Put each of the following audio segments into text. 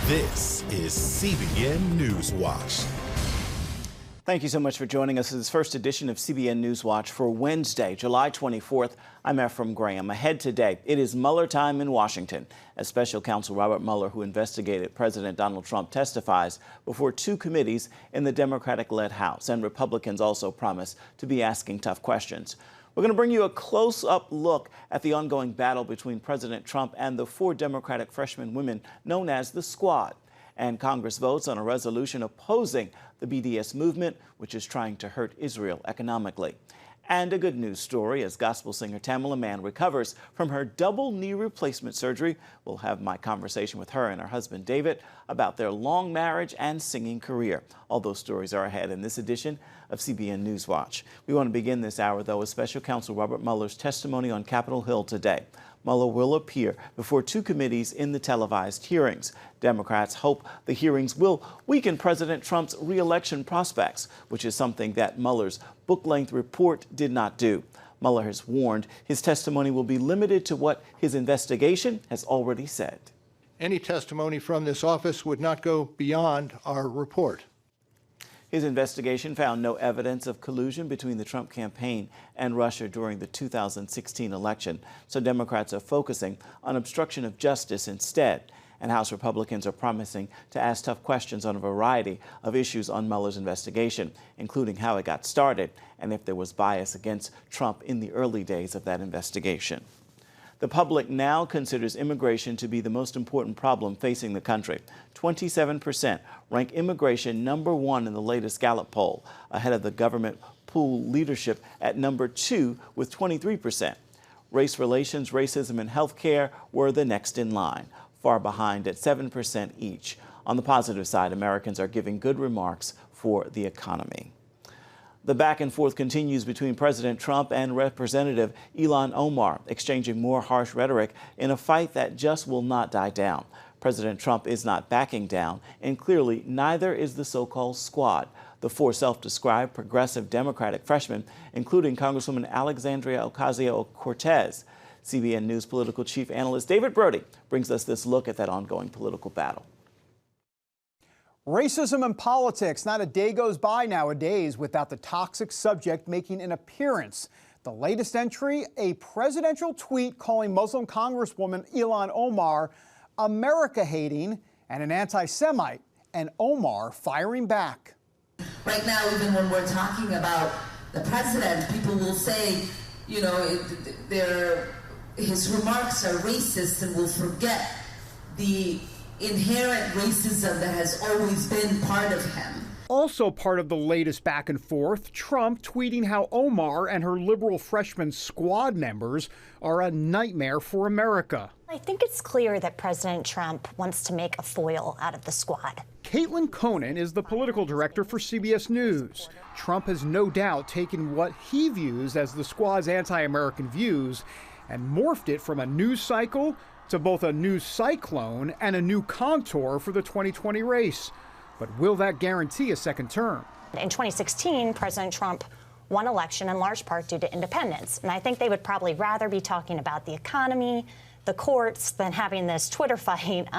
This is CBN NewsWatch. Thank you so much for joining us in this first edition of CBN NewsWatch for Wednesday, July 24th. I'm Ephraim Graham. Ahead today, it is Mueller time in Washington as Special Counsel Robert Mueller, who investigated President Donald Trump, testifies before two committees in the Democratic-led House, and Republicans also promise to be asking tough questions. We're going to bring you a close-up look at the ongoing battle between President Trump and the four Democratic freshman women known as the Squad. And Congress votes on a resolution opposing the BDS movement, which is trying to hurt Israel economically. And a good news story as gospel singer Tamela Mann recovers from her double knee replacement surgery. We'll have my conversation with her and her husband David about their long marriage and singing career. All those stories are ahead in this edition of CBN NewsWatch. We want to begin this hour, though, with Special Counsel Robert Mueller's testimony on Capitol Hill today. Mueller will appear before two committees in the televised hearings. Democrats hope the hearings will weaken President Trump's re-election prospects, which is something that Mueller's book-length report did not do. Mueller has warned his testimony will be limited to what his investigation has already said. Any testimony from this office would not go beyond our report. His investigation found no evidence of collusion between the Trump campaign and Russia during the 2016 election, so Democrats are focusing on obstruction of justice instead. And House Republicans are promising to ask tough questions on a variety of issues on Mueller's investigation, including how it got started and if there was bias against Trump in the early days of that investigation. The public now considers immigration to be the most important problem facing the country. 27% rank immigration #1 in the latest Gallup poll, ahead of the government pool leadership at #2 with 23%. Race relations, racism, and health care were the next in line, far behind at 7% each. On the positive side, Americans are giving good remarks for the economy. The back and forth continues between President Trump and Representative Ilhan Omar, exchanging more harsh rhetoric in a fight that just will not die down. President Trump is not backing down, and clearly neither is the so-called Squad, the four self-described progressive Democratic freshmen, including Congresswoman Alexandria Ocasio-Cortez. CBN News political chief analyst David Brody brings us this look at that ongoing political battle. Racism and politics. Not a day goes by nowadays without the toxic subject making an appearance. The latest entry, a presidential tweet calling Muslim Congresswoman Ilhan Omar America-hating and an anti-Semite, and Omar firing back. Right now, even when we're talking about the president, people will say, you know, his remarks are racist, and will forget the inherent racism that has always been part of him. Also part of the latest back and forth, Trump tweeting how Omar and her liberal freshman Squad members are a nightmare for America. I think it's clear that President Trump wants to make a foil out of the Squad. Caitlin Conan is the political director for CBS News. Trump has no doubt taken what he views as the Squad's anti-American views and morphed it from a news cycle to both a news cyclone and a new contour for the 2020 race. But will that guarantee a second term? In 2016, President Trump won election in large part due to independence. And I think they would probably rather be talking about the economy, the courts, than having this Twitter fight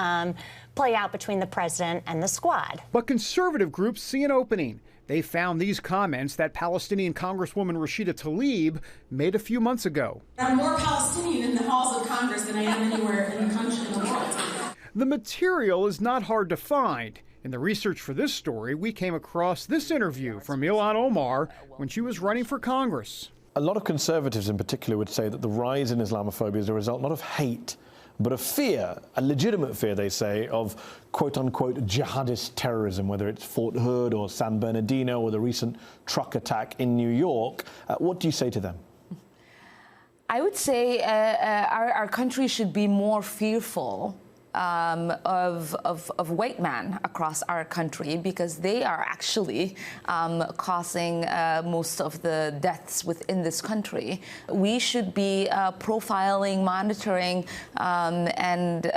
play out between the president and the Squad. But conservative groups see an opening. They found these comments that Palestinian Congresswoman Rashida Tlaib made a few months ago. I'm more Palestinian in the halls of Congress than I am anywhere in the country, in the world. The material is not hard to find. In the research for this story, we came across this interview from Ilhan Omar when she was running for Congress. A lot of conservatives in particular would say that the rise in Islamophobia is a result not of hate, but of fear, a legitimate fear, they say, of quote-unquote jihadist terrorism, whether it's Fort Hood or San Bernardino or the recent truck attack in New York. What do you say to them? I would say our country should be more fearful of white men across our country, because they are actually causing most of the deaths within this country. We should be profiling, monitoring, and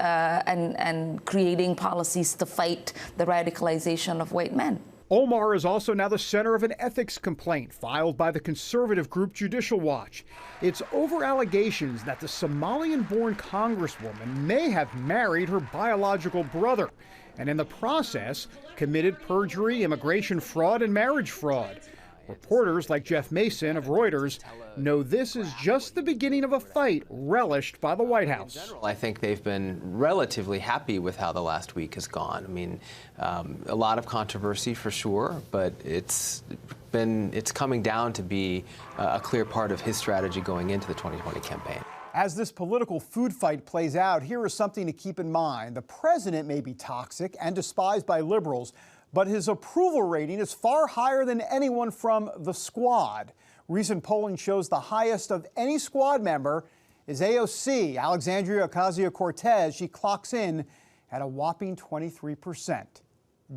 creating policies to fight the radicalization of white men. Omar is also now the center of an ethics complaint filed by the conservative group Judicial Watch. It's over allegations that the Somalian-born congresswoman may have married her biological brother, and in the process committed perjury, immigration fraud, and marriage fraud. Reporters like Jeff Mason of Reuters know this is just the beginning of a fight relished by the White House. I think they've been relatively happy with how the last week has gone. I mean, a lot of controversy for sure, but it's coming down to be a clear part of his strategy going into the 2020 campaign. As this political food fight plays out, here is something to keep in mind. The president may be toxic and despised by liberals, but his approval rating is far higher than anyone from the squad. Recent polling shows the highest of any squad member is AOC, Alexandria Ocasio-Cortez. She clocks in at a whopping 23%.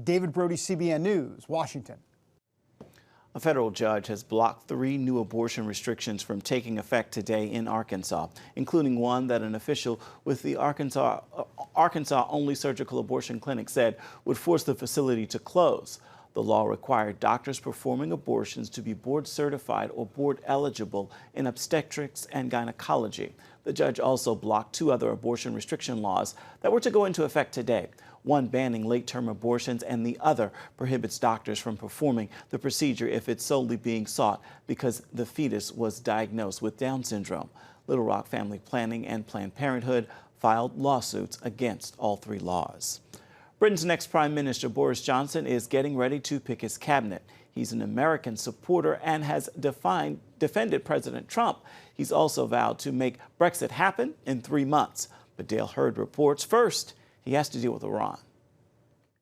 David Brody, CBN News, Washington. A federal judge has blocked 3 new abortion restrictions from taking effect today in Arkansas, including one that an official with the Arkansas-only surgical abortion clinic said would force the facility to close. The law required doctors performing abortions to be board certified or board eligible in obstetrics and gynecology. The judge also blocked 2 other abortion restriction laws that were to go into effect today. One banning late-term abortions and the other prohibits doctors from performing the procedure if it's solely being sought because the fetus was diagnosed with Down syndrome. Little Rock Family Planning and Planned Parenthood filed lawsuits against all 3 laws. Britain's next Prime Minister, Boris Johnson, is getting ready to pick his cabinet. He's an American supporter and has defended President Trump. He's also vowed to make Brexit happen in 3 months. But Dale Hurd reports first, he has to deal with Iran.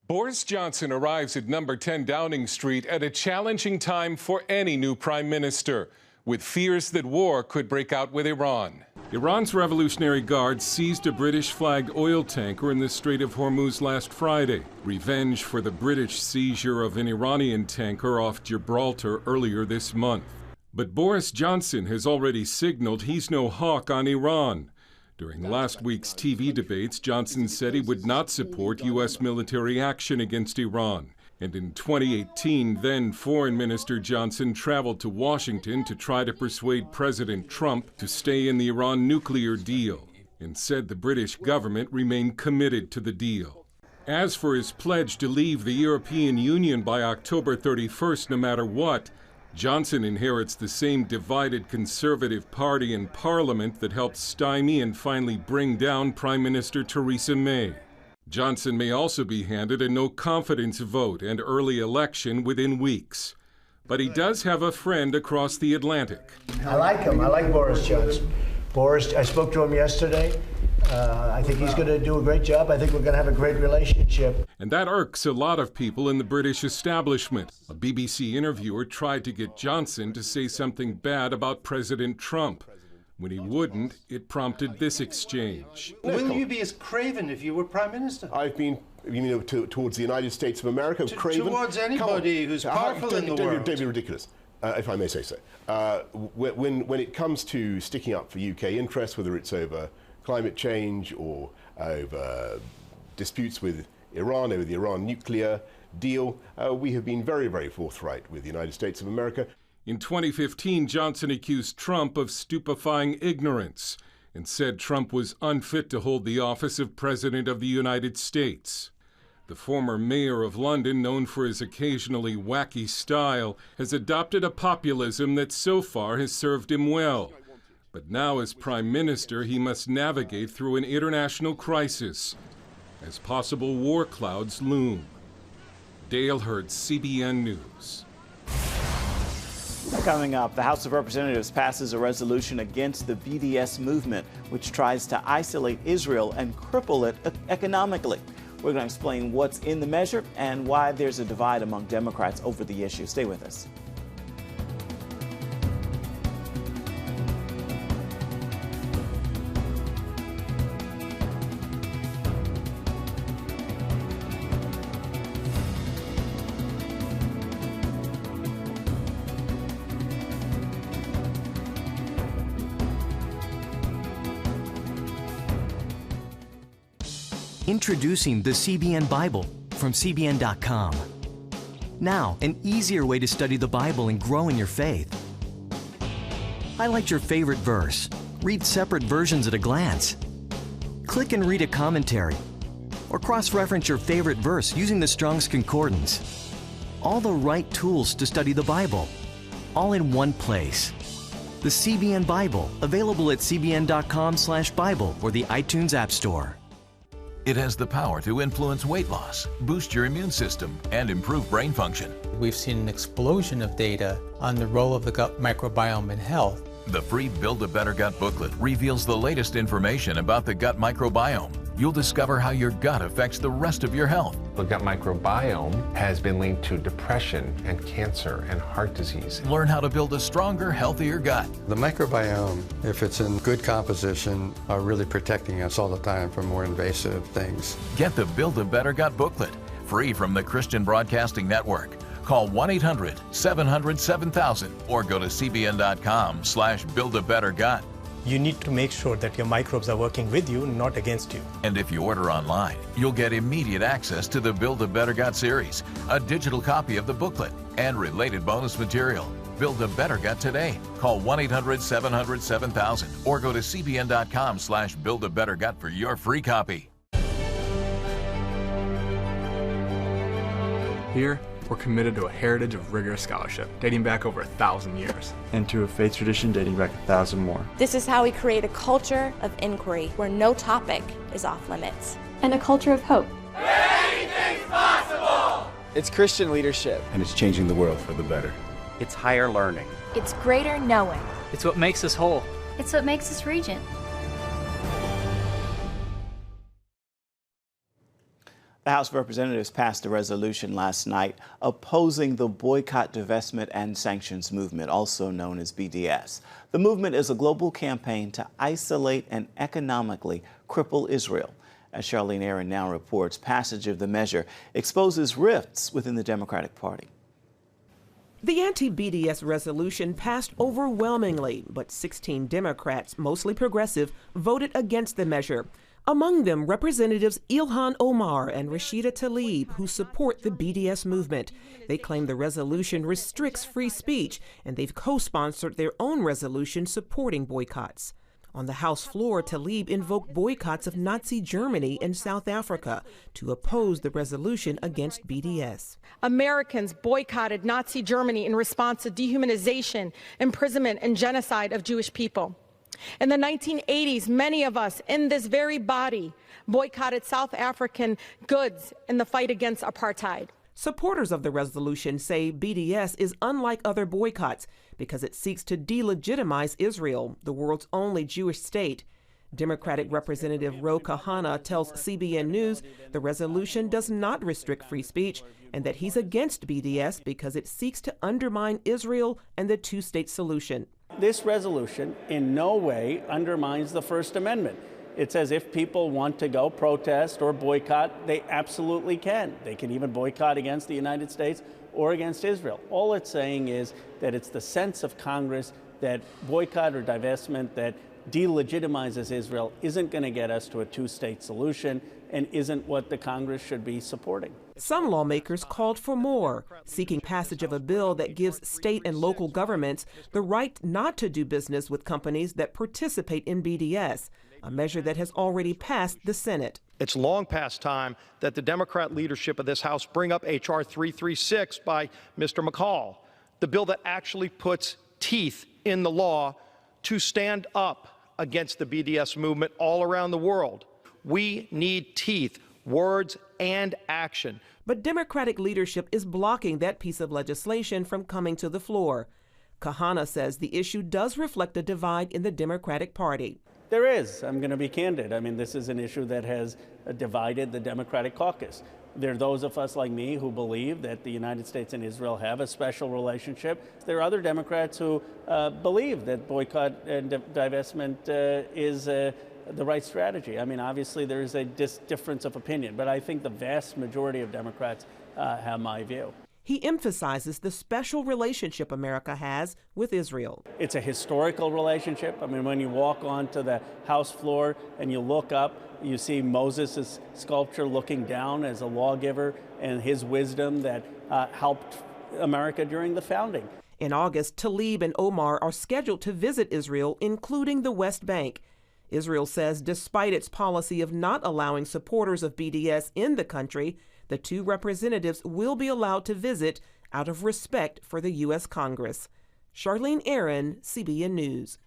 Boris Johnson arrives at number 10 Downing Street at a challenging time for any new prime minister, with fears that war could break out with Iran. Iran's Revolutionary Guard seized a British-flagged oil tanker in the Strait of Hormuz last Friday, revenge for the British seizure of an Iranian tanker off Gibraltar earlier this month. But Boris Johnson has already signaled he's no hawk on Iran. During last week's TV debates, Johnson said he would not support U.S. military action against Iran. And in 2018, then Foreign Minister Johnson traveled to Washington to try to persuade President Trump to stay in the Iran nuclear deal, and said the British government remained committed to the deal. As for his pledge to leave the European Union by October 31st, no matter what, Johnson inherits the same divided Conservative Party in Parliament that helped stymie and finally bring down Prime Minister Theresa May. Johnson may also be handed a no-confidence vote and early election within weeks. But he does have a friend across the Atlantic. I like him. I like Boris Johnson. Boris, I spoke to him yesterday. I think he's going to do a great job. I think we're going to have a great relationship. And that irks a lot of people in the British establishment. A BBC interviewer tried to get Johnson to say something bad about President Trump. When he wouldn't, it prompted this exchange. Will you be as craven if you were Prime Minister? I've been, towards the United States of America, craven. Towards anybody who's powerful in the world. Don't be ridiculous, if I may say so. When it comes to sticking up for UK interests, whether it's over climate change or over disputes with Iran, over the Iran nuclear deal, we have been very, very forthright with the United States of America. In 2015, Johnson accused Trump of stupefying ignorance and said Trump was unfit to hold the office of President of the United States. The former mayor of London, known for his occasionally wacky style, has adopted a populism that so far has served him well. But now as Prime Minister, he must navigate through an international crisis as possible war clouds loom. Dale Hurd, CBN News. Coming up, the House of Representatives passes a resolution against the BDS movement, which tries to isolate Israel and cripple it economically. We're going to explain what's in the measure and why there's a divide among Democrats over the issue. Stay with us. Introducing the CBN Bible from CBN.com. Now, an easier way to study the Bible and grow in your faith. Highlight your favorite verse. Read separate versions at a glance. Click and read a commentary. Or cross-reference your favorite verse using the Strong's Concordance. All the right tools to study the Bible, all in one place. The CBN Bible, available at cbn.com/Bible or the iTunes App Store. It has the power to influence weight loss, boost your immune system, and improve brain function. We've seen an explosion of data on the role of the gut microbiome in health. The free Build a Better Gut booklet reveals the latest information about the gut microbiome. You'll discover how your gut affects the rest of your health. The gut microbiome has been linked to depression and cancer and heart disease. Learn how to build a stronger, healthier gut. The microbiome, if it's in good composition, are really protecting us all the time from more invasive things. Get the Build a Better Gut booklet, free from the Christian Broadcasting Network. Call 1-800-700-7000 or go to cbn.com/buildabettergut. You need to make sure that your microbes are working with you, not against you. And if you order online, you'll get immediate access to the Build a Better Gut series, a digital copy of the booklet, and related bonus material. Build a Better Gut today. Call 1-800-700-7000 or go to cbn.com/buildabettergut for your free copy. Here, we're committed to a heritage of rigorous scholarship dating back over 1,000 years. And to a faith tradition dating back 1,000 more. This is how we create a culture of inquiry where no topic is off limits. And a culture of hope. Anything's possible! It's Christian leadership. And it's changing the world for the better. It's higher learning. It's greater knowing. It's what makes us whole. It's what makes us Regent. The House of Representatives passed a resolution last night opposing the Boycott, Divestment, and Sanctions movement, also known as BDS. The movement is a global campaign to isolate and economically cripple Israel. As Charlene Aaron now reports, passage of the measure exposes rifts within the Democratic Party. The anti-BDS resolution passed overwhelmingly, but 16 Democrats, mostly progressive, voted against the measure. Among them, Representatives Ilhan Omar and Rashida Tlaib, who support the BDS movement. They claim the resolution restricts free speech, and they've co-sponsored their own resolution supporting boycotts. On the House floor, Tlaib invoked boycotts of Nazi Germany and South Africa to oppose the resolution against BDS. Americans boycotted Nazi Germany in response to dehumanization, imprisonment, and genocide of Jewish people. In the 1980s, many of us in this very body boycotted South African goods in the fight against apartheid. Supporters of the resolution say BDS is unlike other boycotts because it seeks to delegitimize Israel, the world's only Jewish state. Democratic Representative Ro Kahana tells CBN News the resolution does not restrict free speech and that he's against BDS because it seeks to undermine Israel and the two-state solution. This resolution in no way undermines the First Amendment. It says if people want to go protest or boycott, they absolutely can. They can even boycott against the United States or against Israel. All it's saying is that it's the sense of Congress that boycott or divestment that delegitimizes Israel isn't going to get us to a two-state solution and isn't what the Congress should be supporting. Some lawmakers called for more, seeking passage of a bill that gives state and local governments the right not to do business with companies that participate in BDS, a measure that has already passed the Senate. It's long past time that the Democrat leadership of this House bring up H.R. 336 by Mr. McCall, the bill that actually puts teeth in the law to stand up against the BDS movement all around the world. We need teeth, words, and action. But Democratic leadership is blocking that piece of legislation from coming to the floor. Kahana says the issue does reflect a divide in the Democratic Party. There is. I'm going to be candid. I mean, this is an issue that has divided the Democratic caucus. There are those of us like me who believe that the United States and Israel have a special relationship. There are other Democrats who believe that boycott and divestment is the right strategy. I mean, obviously there is a difference of opinion, but I think the vast majority of Democrats have my view. He emphasizes the special relationship America has with Israel. It's a historical relationship. I mean, when you walk onto the House floor and you look up, you see Moses' sculpture looking down as a lawgiver and his wisdom that helped America during the founding. In August, Tlaib and Omar are scheduled to visit Israel, including the West Bank. Israel says despite its policy of not allowing supporters of BDS in the country, the two representatives will be allowed to visit out of respect for the U.S. Congress. Charlene Aaron, CBN News.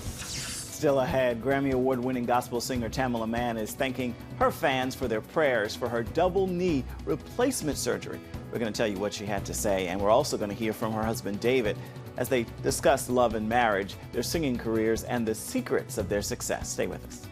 Still ahead, Grammy Award-winning gospel singer Tamela Mann is thanking her fans for their prayers for her double knee replacement surgery. We're going to tell you what she had to say, and we're also going to hear from her husband David as they discuss love and marriage, their singing careers, and the secrets of their success. Stay with us.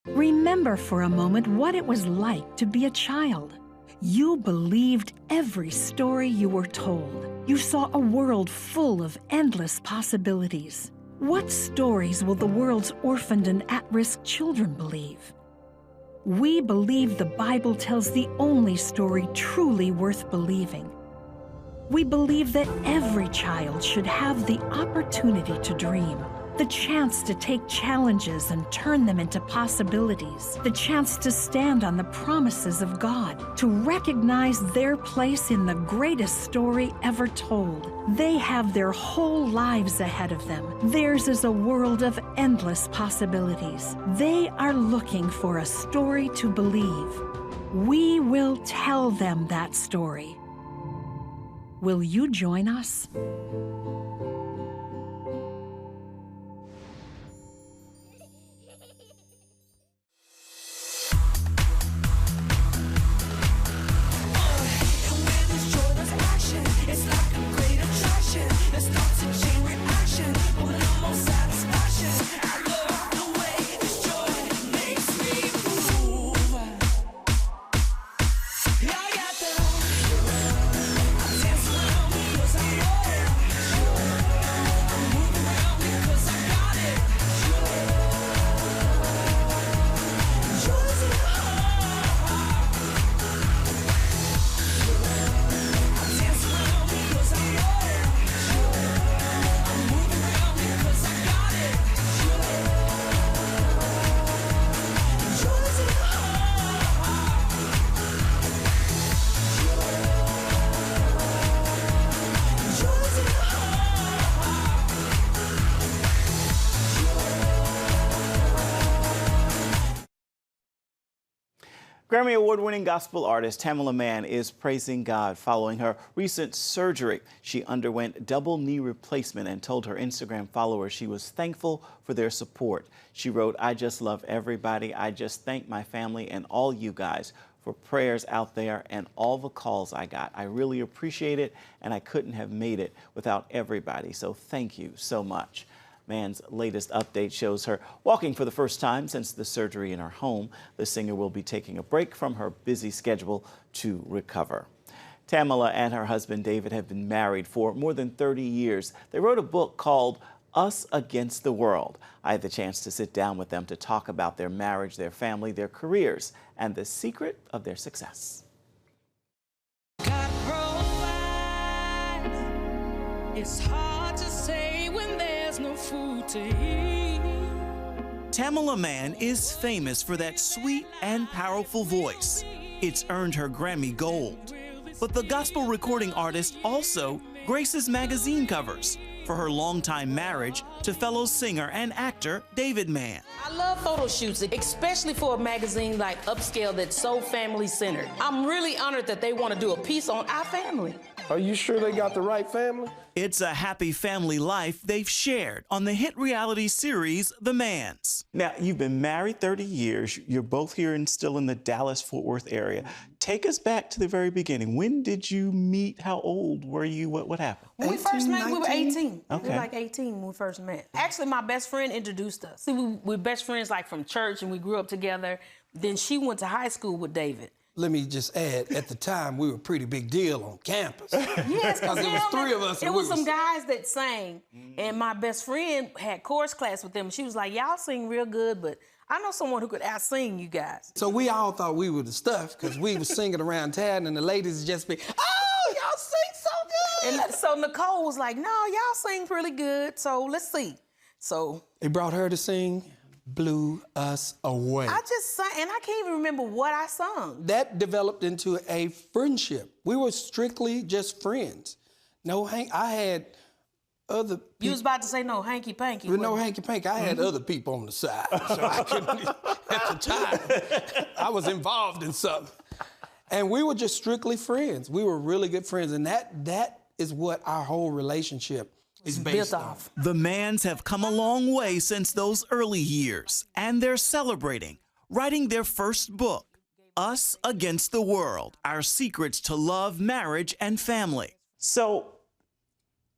Remember for a moment what it was like to be a child. You believed every story you were told. You saw a world full of endless possibilities. What stories will the world's orphaned and at-risk children believe? We believe the Bible tells the only story truly worth believing. We believe that every child should have the opportunity to dream, the chance to take challenges and turn them into possibilities, the chance to stand on the promises of God, to recognize their place in the greatest story ever told. They have their whole lives ahead of them. Theirs is a world of endless possibilities. They are looking for a story to believe. We will tell them that story. Will you join us? Grammy Award-winning gospel artist Tamela Mann is praising God following her recent surgery. She underwent double knee replacement and told her Instagram followers she was thankful for their support. She wrote, "I just love everybody. I just thank my family and all you guys for prayers out there and all the calls I got. I really appreciate it, and I couldn't have made it without everybody. So thank you so much." Mann's latest update shows her walking for the first time since the surgery in her home. The singer will be taking a break from her busy schedule to recover. Tamela and her husband David have been married for more than 30 years. They wrote a book called Us Against the World. I had the chance to sit down with them to talk about their marriage, their family, their careers, and the secret of their success. God provides. It's hard to say when there's no food to eat. Tamela Mann is famous for that sweet and powerful voice. It's earned her Grammy Gold. But the gospel recording artist also graces magazine covers for her longtime marriage to fellow singer and actor David Mann. I love photo shoots, especially for a magazine like Upscale that's so family-centered. I'm really honored that they want to do a piece on our family. Are you sure they got the right family? It's a happy family life they've shared on the hit reality series, The Manns. Now, you've been married 30 years. You're both here and still in the Dallas-Fort Worth area. Take us back to the very beginning. When did you meet? How old were you? What happened? When we first met, we were 18. Okay. We were like 18 when we first met. Actually, my best friend introduced us. See, we were best friends like from church, and we grew up together. Then she went to high school with David. let me just add, at the time, we were a pretty big deal on campus. Yes, because there was three of us. It was some guys that sang, and my best friend had chorus class with them. She was like, y'all sing real good, but I know someone who could out-sing you guys. So we all thought we were the stuff, because we were singing around town, and the ladies would just be, oh, y'all sing so good. And so Nicole was like, no, y'all sing pretty good, so let's see. So they brought her to sing, blew us away. I just sang, and I can't even remember what I sung. That developed into a friendship. We were strictly just friends. I had other people. You was about to say no hanky-panky. No hanky-panky. I had other people on the side. So I couldn't, at the time, I was involved in something. And we were just strictly friends. We were really good friends. And that is what our whole relationship is based on. The Manns have come a long way since those early years, and they're celebrating, writing their first book, Us Against the World, Our Secrets to Love, Marriage, and Family. So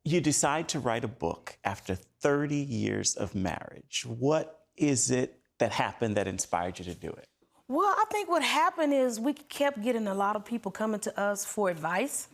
you decide to write a book after 30 years of marriage. What is it that happened that inspired you to do it? Well, I think what happened is we kept getting a lot of people coming to us for advice.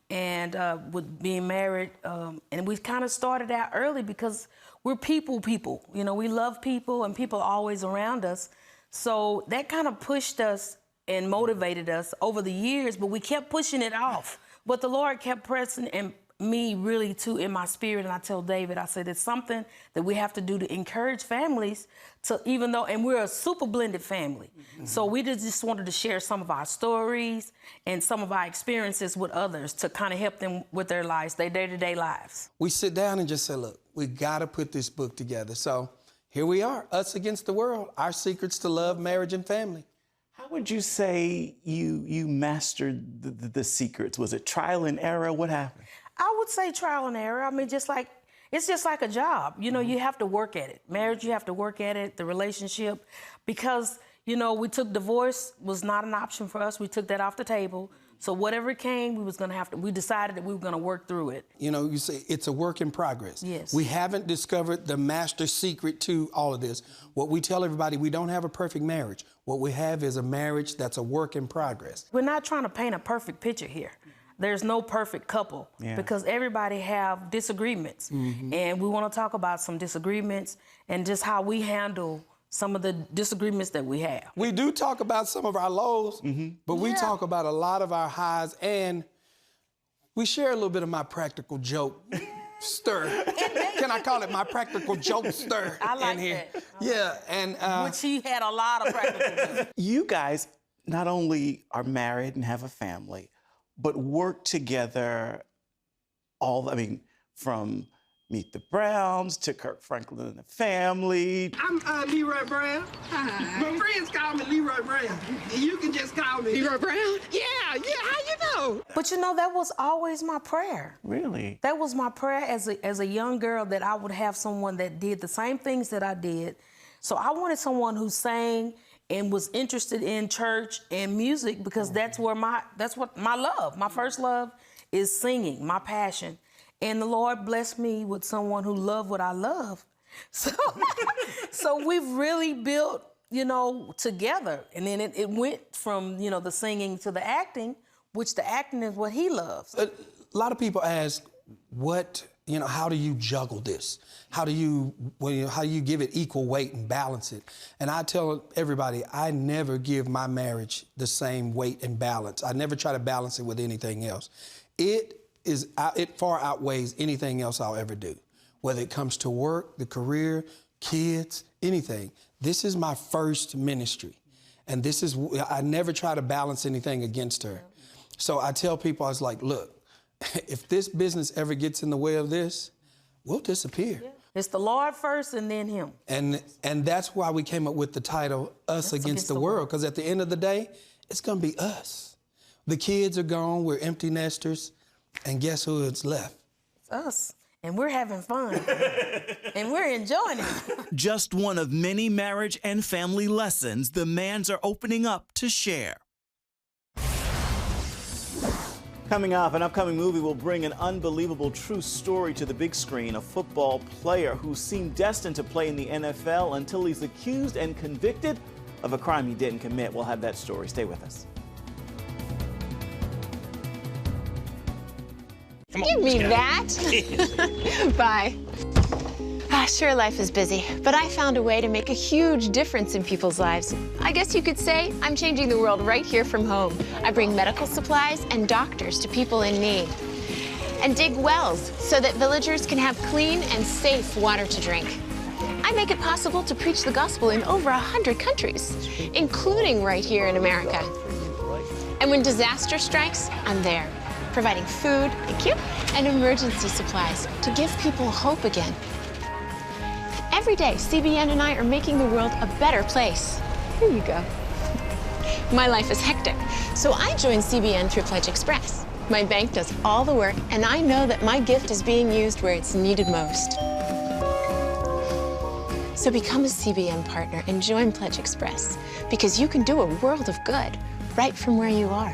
And with being married, and we kind of started out early because we're people. You know, we love people, and people are always around us. So that kind of pushed us and motivated us over the years, but we kept pushing it off. But the Lord kept pressing and me really too in my spirit, and I tell David, I said, it's something that we have to do to encourage families to, even though, and we're a super blended family. So we just wanted to share some of our stories and some of our experiences with others to kind of help them with their lives, their day-to-day lives. We sit down and just say, look, we got to put this book together. So here we are, Us Against the World, Our Secrets to Love, Marriage, and Family. How would you say you mastered the secrets? Was it trial and error? What happened? I would say trial and error. I mean, it's just like a job. You know, you have to work at it. Marriage, you have to work at it, the relationship. Because, you know, divorce was not an option for us. We took that off the table. So whatever came, we decided that we were going to work through it. You know, you say it's a work in progress. Yes. We haven't discovered the master secret to all of this. What we tell everybody, we don't have a perfect marriage. What we have is a marriage that's a work in progress. We're not trying to paint a perfect picture here. There's no perfect couple because everybody have disagreements. And we want to talk about some disagreements and just how we handle some of the disagreements that we have. We do talk about some of our lows, but we talk about a lot of our highs, and we share a little bit of my practical joke stir. Can I call it my practical joke stir? I like in here. that. Yeah, and which he had a lot of practical jokes. You guys not only are married and have a family, but work together from Meet the Browns to Kirk Franklin and the Family. I'm Leroy Brown. Hi. My friends call me Leroy Brown. You can just call me Leroy Brown? Yeah, how you know? But you know, that was always my prayer. Really? That was my prayer as a young girl, that I would have someone that did the same things that I did. So I wanted someone who sang and was interested in church and music, because that's what my love, my first love is singing, my passion. And the Lord blessed me with someone who loved what I love. So we've really built, you know, together. And then it went from, you know, the singing to the acting, which the acting is what he loves. A lot of people ask, how do you juggle this? How do you give it equal weight and balance it? And I tell everybody, I never give my marriage the same weight and balance. I never try to balance it with anything else. It far outweighs anything else I'll ever do. Whether it comes to work, the career, kids, anything. This is my first ministry. And I never try to balance anything against her. So I tell people, I was like, look, if this business ever gets in the way of this, we'll disappear. Yeah. It's the Lord first and then him. And that's why we came up with the title, Us Against the World, because at the end of the day, it's going to be us. The kids are gone, we're empty nesters, and guess who is left? It's us. And we're having fun. And we're enjoying it. Just one of many marriage and family lessons the Manns are opening up to share. Coming up, an upcoming movie will bring an unbelievable true story to the big screen. A football player who seemed destined to play in the NFL until he's accused and convicted of a crime he didn't commit. We'll have that story. Stay with us. What do you mean that? Bye. Sure, life is busy, but I found a way to make a huge difference in people's lives. I guess you could say I'm changing the world right here from home. I bring medical supplies and doctors to people in need, and dig wells so that villagers can have clean and safe water to drink. I make it possible to preach the gospel in over 100 countries, including right here in America. And when disaster strikes, I'm there, providing food, thank you, and emergency supplies to give people hope again. Every day, CBN and I are making the world a better place. Here you go. My life is hectic, so I joined CBN through Pledge Express. My bank does all the work, and I know that my gift is being used where it's needed most. So become a CBN partner and join Pledge Express, because you can do a world of good right from where you are.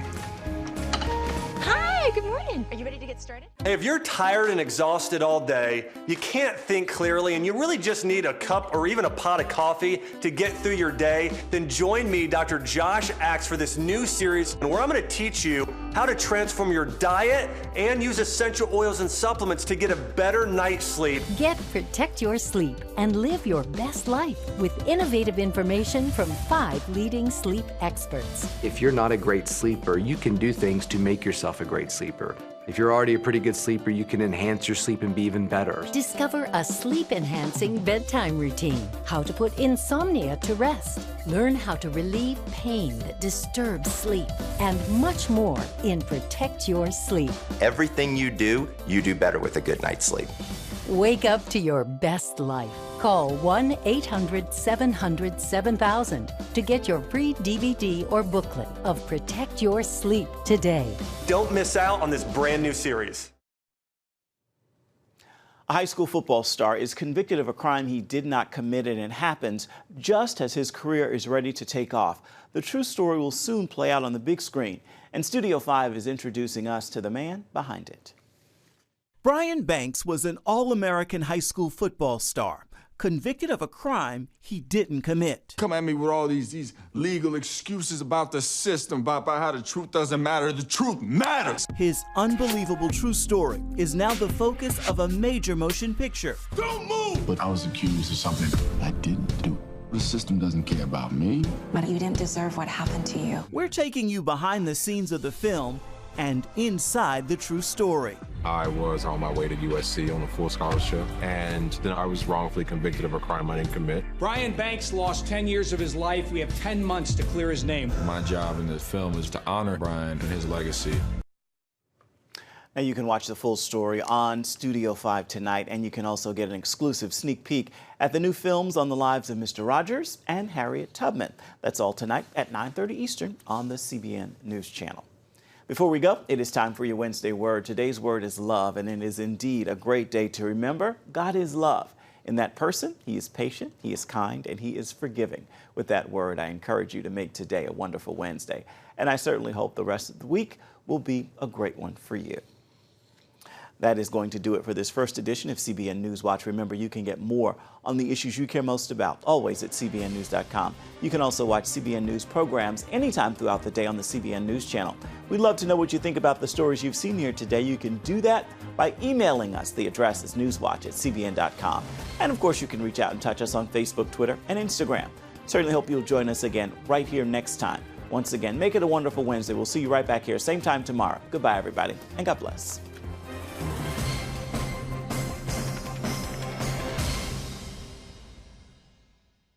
Hi, good morning. Are you ready to get started? Hey, if you're tired and exhausted all day, you can't think clearly, and you really just need a cup or even a pot of coffee to get through your day, then join me, Dr. Josh Axe, for this new series where I'm going to teach you how to transform your diet and use essential oils and supplements to get a better night's sleep. Get Protect Your Sleep and live your best life with innovative information from 5 leading sleep experts. If you're not a great sleeper, you can do things to make yourself a great sleeper. If you're already a pretty good sleeper, you can enhance your sleep and be even better. Discover a sleep-enhancing bedtime routine, how to put insomnia to rest, learn how to relieve pain that disturbs sleep, and much more in Protect Your Sleep. Everything you do better with a good night's sleep. Wake up to your best life. Call 1-800-700-7000 to get your free DVD or booklet of Protect Your Sleep today. Don't miss out on this brand new series. A high school football star is convicted of a crime he did not commit, and it happens just as his career is ready to take off. The true story will soon play out on the big screen, and Studio 5 is introducing us to the man behind it. Brian Banks was an All-American high school football star, convicted of a crime he didn't commit. Come at me with all these legal excuses about the system, about how the truth doesn't matter. The truth matters. His unbelievable true story is now the focus of a major motion picture. Don't move! But I was accused of something I didn't do. The system doesn't care about me. But you didn't deserve what happened to you. We're taking you behind the scenes of the film and inside the true story. I was on my way to USC on a full scholarship, and then I was wrongfully convicted of a crime I didn't commit. Brian Banks lost 10 years of his life. We have 10 months to clear his name. My job in this film is to honor Brian and his legacy. Now you can watch the full story on Studio 5 tonight, and you can also get an exclusive sneak peek at the new films on the lives of Mr. Rogers and Harriet Tubman. That's all tonight at 9:30 Eastern on the CBN News Channel. Before we go, it is time for your Wednesday word. Today's word is love, and it is indeed a great day to remember God is love. In that person, he is patient, he is kind, and he is forgiving. With that word, I encourage you to make today a wonderful Wednesday. And I certainly hope the rest of the week will be a great one for you. That is going to do it for this first edition of CBN NewsWatch. Remember, you can get more on the issues you care most about, always at cbnnews.com. You can also watch CBN News programs anytime throughout the day on the CBN News channel. We'd love to know what you think about the stories you've seen here today. You can do that by emailing us. The address is newswatch@cbn.com. And of course, you can reach out and touch us on Facebook, Twitter, and Instagram. Certainly hope you'll join us again right here next time. Once again, make it a wonderful Wednesday. We'll see you right back here, same time tomorrow. Goodbye, everybody, and God bless.